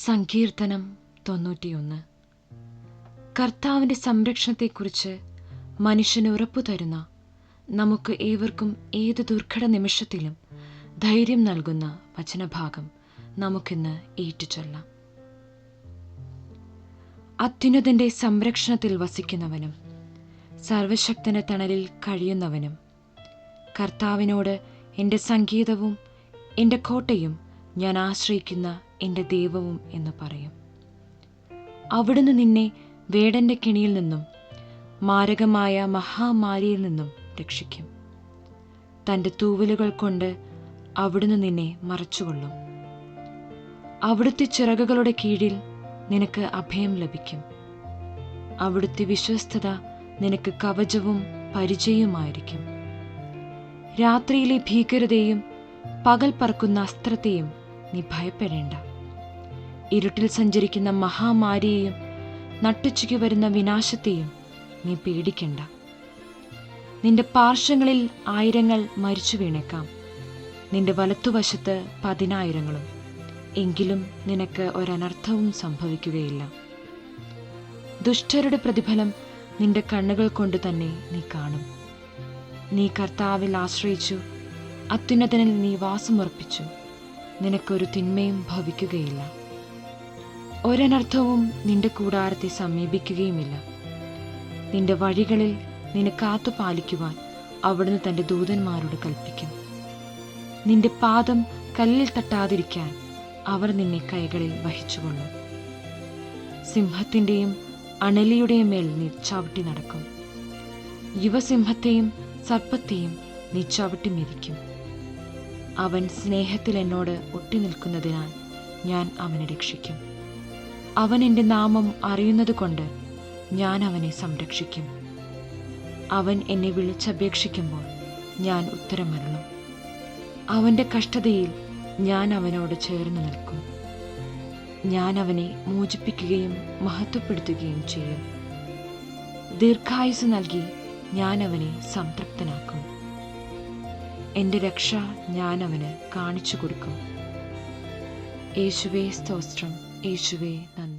സങ്കീർത്തനം 91. കർത്താവിൻ്റെ സംരക്ഷണത്തെക്കുറിച്ച് മനുഷ്യന് ഉറപ്പു തരുന്ന, നമുക്ക് ഏവർക്കും ഏത് ദുർഘട നിമിഷത്തിലും ധൈര്യം നൽകുന്ന വചനഭാഗം നമുക്കിന്ന് ഏറ്റുചൊല്ലാം. അത്യുന്നതന്റെ സംരക്ഷണത്തിൽ വസിക്കുന്നവനും സർവശക്തന്റെ തണലിൽ കഴിയുന്നവനും, കർത്താവിനോട് എൻ്റെ സംഗീതവും എൻ്റെ കോട്ടയും ഞാൻ ആശ്രയിക്കുന്ന എൻ്റെ ദൈവവും എന്ന് പറയും. അവിടുന്ന് നിന്നെ വേടന്റെ കെണിയിൽ നിന്നും മാരകമായ മഹാമാരിയിൽ നിന്നും രക്ഷിക്കും. തൻ്റെ തൂവലുകൾ കൊണ്ട് അവിടുന്ന് നിന്നെ മറച്ചുകൊള്ളും. അവിടുത്തെ ചിറകുകളുടെ കീഴിൽ നിനക്ക് അഭയം ലഭിക്കും. അവിടുത്തെ വിശ്വസ്തത നിനക്ക് കവചവും പരിചയവുമായിരിക്കും. രാത്രിയിലെ ഭീകരതയും പകൽ പറക്കുന്ന അസ്ത്രത്തെയും നീ ഭയപ്പെടേണ്ട. ഇരുട്ടിൽ സഞ്ചരിക്കുന്ന മഹാമാരിയെയും നട്ടുച്ചയ്ക്ക് വരുന്ന വിനാശത്തെയും നീ പേടിക്കണ്ട. നിന്റെ പാർശ്വങ്ങളിൽ 1000 മരിച്ചു വീണേക്കാം, നിന്റെ വലത്തുവശത്ത് 10,000, എങ്കിലും നിനക്ക് ഒരനർത്ഥവും സംഭവിക്കുകയില്ല. ദുഷ്ടരുടെ പ്രതിഫലം നിന്റെ കണ്ണുകൾ കൊണ്ട് തന്നെ നീ കാണും. നീ കർത്താവിൽ ആശ്രയിച്ചു, അത്യുന്നതനിൽ നീ വാസമുറപ്പിച്ചു, നിനക്കൊരു തിന്മയും ഭവിക്കുകയില്ല. ഒരനർത്ഥവും നിന്റെ കൂടാരത്തെ സമീപിക്കുകയുമില്ല. നിന്റെ വഴികളിൽ നിന്നെ കാത്തു പാലിക്കുവാൻ അവിടുന്ന് തൻ്റെ ദൂതന്മാരോട് കൽപ്പിക്കും. നിന്റെ പാദം കല്ലിൽ തട്ടാതിരിക്കാൻ അവർ നിന്നെ കൈകളിൽ വഹിച്ചുകൊള്ളും. സിംഹത്തിൻ്റെയും അണലിയുടെയും മേൽ നീ ചവിട്ടി നടക്കും. യുവസിംഹത്തെയും സർപ്പത്തെയും നീ ചവിട്ടി മെതിക്കും. അവൻ സ്നേഹത്തിൽ എന്നോട് ഒട്ടി നിൽക്കുന്നതിനാൽ ഞാൻ അവനെ രക്ഷിക്കും. അവൻ എൻ്റെ നാമം അറിയുന്നത് കൊണ്ട് ഞാൻ അവനെ സംരക്ഷിക്കും. അവൻ എന്നെ വിളിച്ചപേക്ഷിക്കുമ്പോൾ ഞാൻ ഉത്തരമരുളും. അവൻ്റെ കഷ്ടതയിൽ ഞാൻ അവനോട് ചേർന്ന് നിൽക്കും. ഞാൻ അവനെ മോചിപ്പിക്കുകയും മഹത്വപ്പെടുത്തുകയും ചെയ്യും. ദീർഘായുസ് നൽകി ഞാൻ അവനെ സംതൃപ്തനാക്കും. എൻ്റെ രക്ഷ ഞാൻ അവന് കാണിച്ചു കൊടുക്കും. യേശുവേ സ്തോത്രം, യേശുവേ നന്ദി.